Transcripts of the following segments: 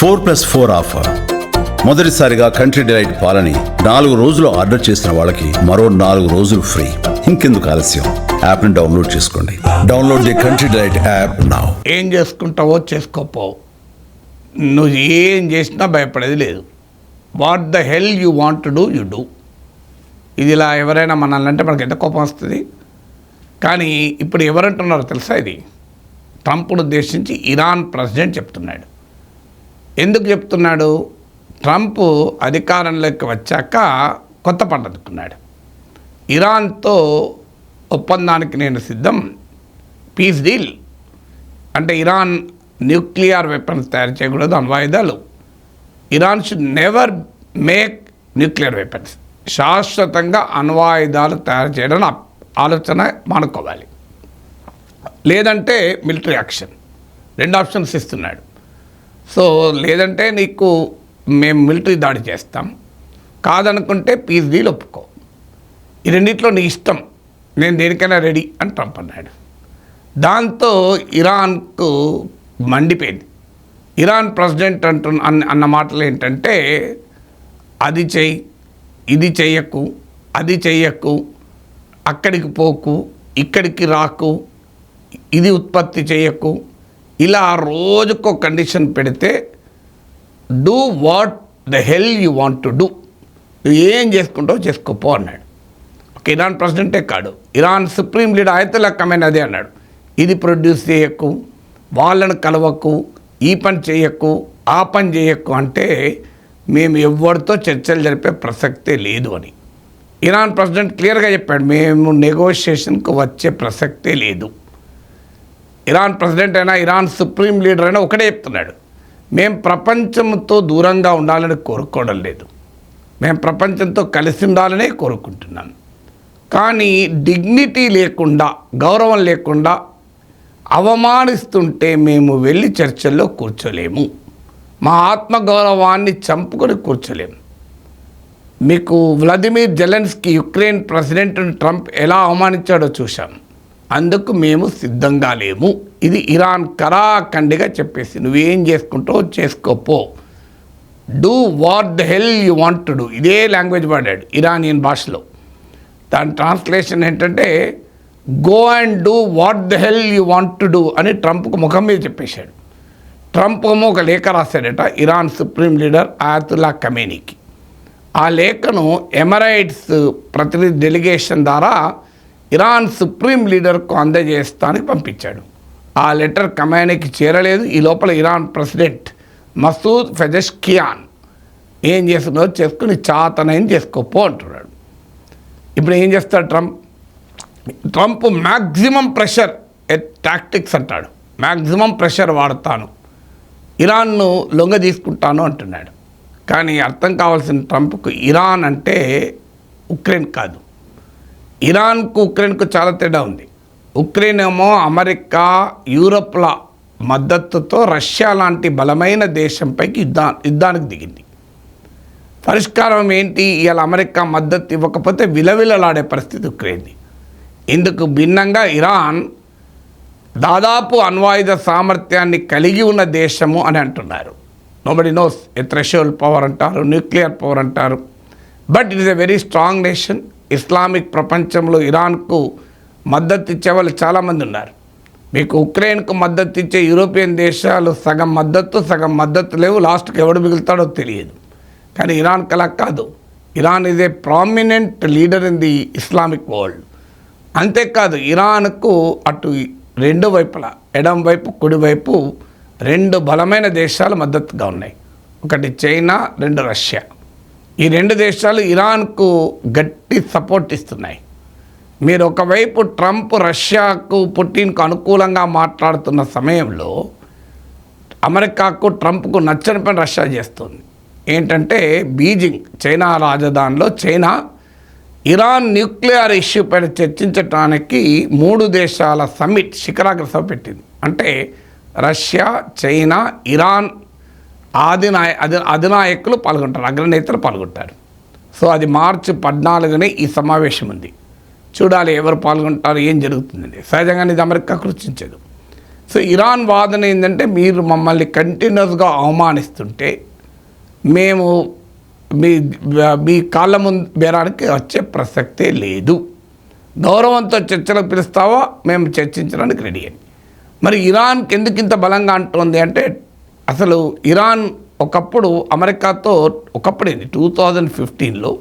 4+4 offer. మొదటిసారిగా country delight పాలని 4 రోజులు ఆర్డర్ చేసిన వాళ్ళకి మరో 4 రోజులు ఫ్రీ. ఇంకెందుకు ఆలస్యం, యాప్ ని డౌన్లోడ్ చేసుకోండి. Download the country delight app now. ఏం చేసుకుంటావో చేసుకోపోవు, నువ్వు ఏం చేసినా భయపడేది లేదు. What the hell you want to do you do. ఇది ఇలా ఎవరైనా మనల్ని అంటే మనకి ఎంత కోపం వస్తుంది. కానీ ఇప్పుడు ఎవరంటున్నారో తెలుసా, ఇది ట్రంప్ను ఉద్దేశించి ఇరాన్ ప్రెసిడెంట్ చెప్తున్నాడు. ఎందుకు చెప్తున్నాడు? ట్రంప్ అధికారంలోకి వచ్చాక కొత్త పంట అందుకున్నాడు. ఇరాన్తో ఒప్పందానికి నేను సిద్ధం, పీస్ డీల్ అంటే ఇరాన్ న్యూక్లియర్ వెపన్స్ తయారు చేయకూడదు, అణ్వాయుధాలు. Iran should never make nuclear weapons. శాశ్వతంగా అణ్వాయుధాలు తయారు చేయడం ఆలోచన మానుకోవాలి, లేదంటే మిలిటరీ యాక్షన్. 2 ఆప్షన్స్ ఇస్తున్నాడు. సో లేదంటే నీకు మేము మిలిటరీ దాడి చేస్తాం, కాదనుకుంటే పీస్ డీల్ ఒప్పుకో. ఈ రెండిట్లో నీ ఇష్టం, నేను దేనికైనా రెడీ అని ట్రంప్ అన్నాడు. దాంతో ఇరాన్కు మండిపోయింది. ఇరాన్ ప్రెసిడెంట్ అన్న మాటలు ఏంటంటే, అది చెయ్యి, ఇది చెయ్యకు, అది చెయ్యకు, అక్కడికి పోకు, ఇక్కడికి రాకు, ఇది ఉత్పత్తి చేయకు, ఇలా రోజుకో కండిషన్ పెడితే do what the hell you want to do. నువ్వు ఏం చేసుకుంటావు చేసుకోపో అన్నాడు. ఓకే, ఇరాన్ ప్రెసిడెంటే కాదు, ఇరాన్ సుప్రీం లీడర్ ఆయతుల్లా ఖమేనీ అదే అన్నాడు. ఇది ప్రొడ్యూస్ చేయకు, వాళ్ళను కలవకు, ఈ పని చేయకు, ఆ పని చేయకు అంటే మేము ఎవరితో చర్చలు జరిపే ప్రసక్తే లేదు అని ఇరాన్ ప్రెసిడెంట్ క్లియర్గా చెప్పాడు. మేము నెగోషియేషన్కు వచ్చే ప్రసక్తే లేదు. ఇరాన్ ప్రెసిడెంట్ అయినా ఇరాన్ సుప్రీం లీడర్ అయినా ఒకటే చెప్తున్నాడు, మేము ప్రపంచంతో దూరంగా ఉండాలని కోరుకోవడం లేదు, మేము ప్రపంచంతో కలిసి ఉండాలనే కోరుకుంటున్నాం. కానీ డిగ్నిటీ లేకుండా, గౌరవం లేకుండా అవమానిస్తుంటే మేము వెళ్ళి చర్చల్లో కూర్చోలేము, మా ఆత్మగౌరవాన్ని చంపుకొని కూర్చోలేము. మీకు Vladimir Zelensky Ukraine president Trump ఎలా అవమానించాడో చూశాం, అందుకు మేము సిద్ధంగా లేము. ఇది ఇరాన్ కరాఖండిగా చెప్పేసి నువ్వేం చేసుకుంటావో చేసుకోపో, do what the hell you want to do. ఇదే లాంగ్వేజ్ వాడాడు ఇరానియన్ భాషలో. దాని ట్రాన్స్లేషన్ ఏంటంటే go and do what the hell you want to do అని ట్రంప్కు ముఖం మీద చెప్పేశాడు. ట్రంప్ ఏమో ఒక లేఖ రాశాడట ఇరాన్ సుప్రీం లీడర్ ఆయతుల్లా ఖమేనీకి. ఆ లేఖను ఎమిరేట్స్ ప్రతినిధి డెలిగేషన్ ద్వారా ఇరాన్ సుప్రీం లీడర్కు అందజేస్తానికి పంపించాడు. ఆ లెటర్ ఖమేనీకి చేరలేదు. ఈ లోపల ఇరాన్ ప్రెసిడెంట్ మసూద్ పెజెష్కియాన్ ఏం చేస్తుందో చేసుకుని చాతనైన చేసుకోపో అంటున్నాడు. ఇప్పుడు ఏం చేస్తాడు ట్రంప్ మ్యాక్సిమం ప్రెషర్ టాక్టిక్స్ అంటాడు. మ్యాక్సిమం ప్రెషర్ వాడతాను, ఇరాన్ను లొంగ తీసుకుంటాను అంటున్నాడు. కానీ అర్థం కావాల్సిన ట్రంప్కు ఇరాన్ అంటే ఉక్రెయిన్ కాదు. ఇరాన్కు ఉక్రెయిన్కు చాలా తేడా ఉంది. ఉక్రెయిన్ ఏమో అమెరికా, యూరప్ల మద్దతుతో రష్యా లాంటి బలమైన దేశంపైకి యుద్ధానికి దిగింది. పరిష్కారం ఏంటి? ఇవాళ అమెరికా మద్దతు ఇవ్వకపోతే విలవిలలాడే పరిస్థితి ఉక్రెయిన్ది. ఇందుకు భిన్నంగా ఇరాన్ దాదాపు అణ్వాయుధ సామర్థ్యాన్ని కలిగి ఉన్న దేశము అని అంటున్నారు. నోబడి నోస్, ఏ థ్రెషోల్డ్ పవర్ అంటారు, న్యూక్లియర్ పవర్ అంటారు. But it is a very strong nation. Islamic ప్రపంచంలో ఇరాన్కు మద్దతు ఇచ్చే వాళ్ళు చాలామంది ఉన్నారు. మీకు ఉక్రెయిన్కు మద్దతు ఇచ్చే యూరోపియన్ దేశాలు సగం మద్దతు లేవు. లాస్ట్కి ఎవడు మిగులుతాడో తెలియదు. కానీ ఇరాన్కి అలా కాదు. Iran is a prominent leader in the Islamic world. అంతేకాదు, ఇరాన్కు అటు 2 వైపులా, ఎడం వైపు కుడివైపు 2 బలమైన దేశాలు మద్దతుగా ఉన్నాయి. ఒకటి చైనా, 2 రష్యా. ఈ 2 దేశాలు ఇరాన్కు గట్టి సపోర్ట్ ఇస్తున్నాయి. మీరు ఒకవైపు ట్రంప్ రష్యాకు, పుటిన్కు అనుకూలంగా మాట్లాడుతున్న సమయంలో అమెరికాకు, ట్రంప్కు నచ్చని పని రష్యా చేస్తుంది. ఏంటంటే బీజింగ్, చైనా రాజధానిలో చైనా ఇరాన్ న్యూక్లియర్ ఇష్యూ పైన చర్చించడానికి 3 దేశాల సమ్మిట్, శిఖరాగ్ర సభ పెట్టింది. అంటే రష్యా, చైనా, ఇరాన్ అధినాయకులు పాల్గొంటారు, అగ్రనేతలు పాల్గొంటారు. సో అది మార్చి 14నే ఈ సమావేశం ఉంది. చూడాలి ఎవరు పాల్గొంటారు, ఏం జరుగుతుందండి. సహజంగానే ఇది అమెరికాకు రుచించదు. సో ఇరాన్ వాదన ఏంటంటే మీరు మమ్మల్ని కంటిన్యూస్గా అవమానిస్తుంటే మేము మీ మీ కాళ్ళ ముందు బేరానికి వచ్చే ప్రసక్తే లేదు, గౌరవంతో చర్చలకు పిలుస్తావా మేము చర్చించడానికి రెడీ అని. మరి ఇరాన్కి ఎందుకు ఇంత బలంగా అంటుంది అంటే అసలు ఇరాన్ ఒకప్పుడు అమెరికాతో ఒకప్పుడేంది 2015లో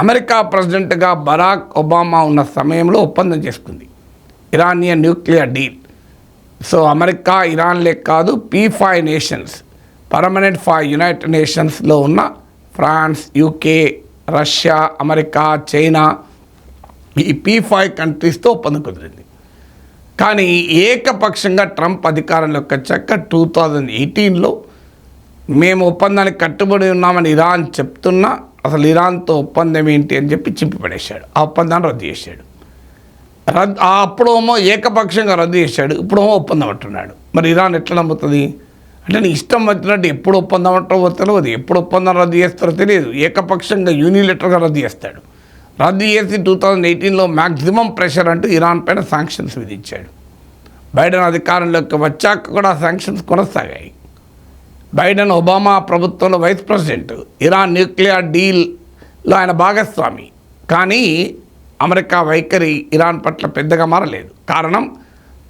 అమెరికా ప్రెసిడెంట్గా బరాక్ ఒబామా ఉన్న సమయంలో ఒప్పందం చేసుకుంది, Iranian nuclear deal. So America ఇరాన్లే కాదు, P5 నేషన్స్, పర్మనెంట్ 5 యునైటెడ్ నేషన్స్లో ఉన్న France, UK, Russia, America, China, ఈ P5 కంట్రీస్తో ఒప్పందం కుదిరింది. కానీ ఏకపక్షంగా ట్రంప్ అధికారంలోకి వచ్చాక 2018లో మేము ఒప్పందానికి కట్టుబడి ఉన్నామని ఇరాన్ చెప్తున్నా అసలు ఇరాన్తో ఒప్పందం ఏంటి అని చెప్పి చింపిపడేశాడు, ఆ ఒప్పందాన్ని రద్దు చేశాడు. అప్పుడేమో ఏకపక్షంగా రద్దు చేశాడు, ఇప్పుడేమో ఒప్పందం అంటున్నాడు. మరి ఇరాన్ ఎట్లా నమ్ముతుంది అంటే నీ ఇష్టం వచ్చినట్టు ఎప్పుడు ఒప్పందం అంటావో తెలియదు, ఎప్పుడు ఒప్పందం రద్దు చేస్తారో తెలియదు, ఏకపక్షంగా యూనిలేటర్గా రద్దు చేస్తాడు. రద్దు చేసి 2018లో మ్యాక్సిమం ప్రెషర్ అంటూ ఇరాన్ పైన శాంక్షన్స్ విధించాడు. బైడెన్ అధికారంలోకి వచ్చాక కూడా శాంక్షన్స్ కొనసాగాయి. బైడెన్ ఒబామా ప్రభుత్వంలో వైస్ ప్రెసిడెంట్, ఇరాన్ న్యూక్లియర్ డీల్లో ఆయన భాగస్వామి. కానీ అమెరికా వైఖరి ఇరాన్ పట్ల పెద్దగా మారలేదు. కారణం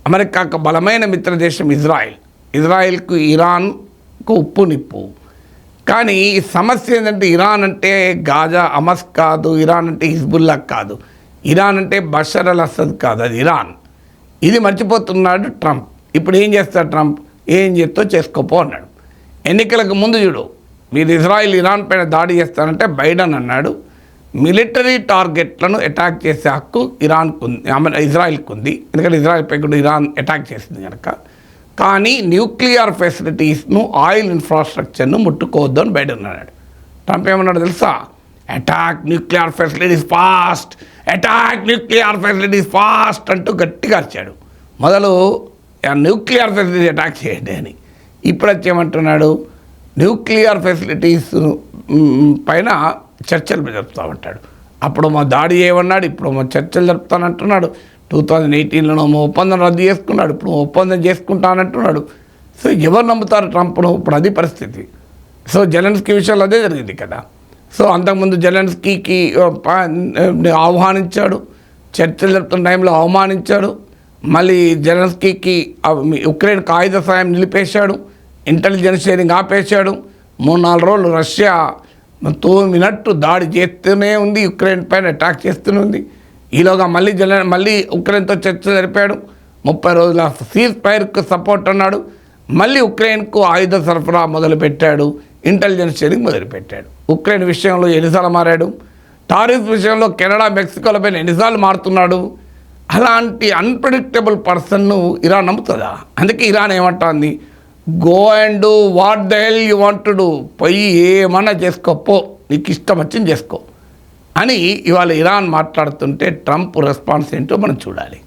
అమెరికాకు బలమైన మిత్రదేశం ఇజ్రాయెల్, ఇజ్రాయెల్కు ఇరాన్కు ఉప్పు నిప్పు. కానీ ఈ సమస్య ఏంటంటే ఇరాన్ అంటే గాజా హమస్ కాదు, ఇరాన్ అంటే హిజ్బుల్లా కాదు, ఇరాన్ అంటే బషర్ అల్ అసద్ కాదు, అది ఇరాన్. ఇది మర్చిపోతున్నాడు ట్రంప్. ఇప్పుడు ఏం చేస్తాడు ట్రంప్? ఏం చేస్తో చేసుకోపో అన్నాడు. ఎన్నికలకు ముందు చూడు, మీరు ఇజ్రాయిల్ ఇరాన్ పైన దాడి చేస్తారంటే బైడెన్ అన్నాడు మిలిటరీ టార్గెట్లను అటాక్ చేసే హక్కు ఇరాన్కు ఉంది, ఇజ్రాయిల్కి ఉంది, ఎందుకంటే ఇజ్రాయిల్పై కూడా ఇరాన్ అటాక్ చేసింది కనుక. కానీ న్యూక్లియర్ ఫెసిలిటీస్ను, ఆయిల్ ఇన్ఫ్రాస్ట్రక్చర్ను ముట్టుకోవద్దు అని బైడెన్ అన్నాడు. ట్రంప్ ఏమన్నాడు తెలుసా? Attack nuclear facilities fast, attack nuclear facilities fast అంటూ గట్టిగా అరిచాడు. మొదలు న్యూక్లియర్ ఫెసిలిటీస్ అటాక్ చేయండి అని. ఇప్పుడు వచ్చేయమంటున్నాడు న్యూక్లియర్ ఫెసిలిటీస్ పైన చర్చలు జరుపుతామంటాడు. అప్పుడు మా దాడి చేయమన్నాడు, ఇప్పుడు మా చర్చలు జరుపుతానంటున్నాడు. 2018లో ఒప్పందం రద్దు చేసుకున్నాడు, ఇప్పుడు ఒప్పందం చేసుకుంటానంటున్నాడు. సో ఎవరు నమ్ముతారు ట్రంప్ను? ఇప్పుడు అది పరిస్థితి. సో జెలెన్స్కీ విషయంలో అదే జరిగింది కదా. సో అంతకుముందు జెలెన్స్కీకి ఆహ్వానించాడు, చర్చలు జరుపుతున్న టైంలో అవమానించాడు. మళ్ళీ జెలెన్స్కీకి ఉక్రెయిన్కి ఆయుధ సాయం నిలిపేశాడు, ఇంటెలిజెన్స్ షేరింగ్ ఆపేశాడు. 3-4 రోజులు రష్యా తోమినట్టు దాడి చేస్తూనే ఉంది, ఉక్రెయిన్ పైన అటాక్ చేస్తూనే ఉంది. ఈలోగా మళ్ళీ ఉక్రెయిన్తో చర్చ జరిపాడు. 30 రోజుల సీజ్ ఫైర్కు సపోర్ట్ అన్నాడు. మళ్ళీ ఉక్రెయిన్కు ఆయుధ సరఫరా మొదలుపెట్టాడు, ఇంటెలిజెన్స్ షేరింగ్ మొదలుపెట్టాడు. ఉక్రెయిన్ విషయంలో ఎన్నిసార్లు మారాడు, టారిఫ్ విషయంలో కెనడా మెక్సికోల పైన ఎన్నిసార్లు మారుతున్నాడు. అలాంటి అన్ప్రెడిక్టబుల్ పర్సన్ను ఇరాన్ నమ్ముతుందా? అందుకే ఇరాన్ ఏమంటుంది, go and do what the hell you want to do, పోయి ఏమన్నా చేసుకోపో, నీకు ఇష్టం వచ్చింది చేసుకో అని ఇవాళ ఇరాన్ మాట్లాడుతుంటే ట్రంప్ రెస్పాన్స్ ఏంటో మనం చూడాలి.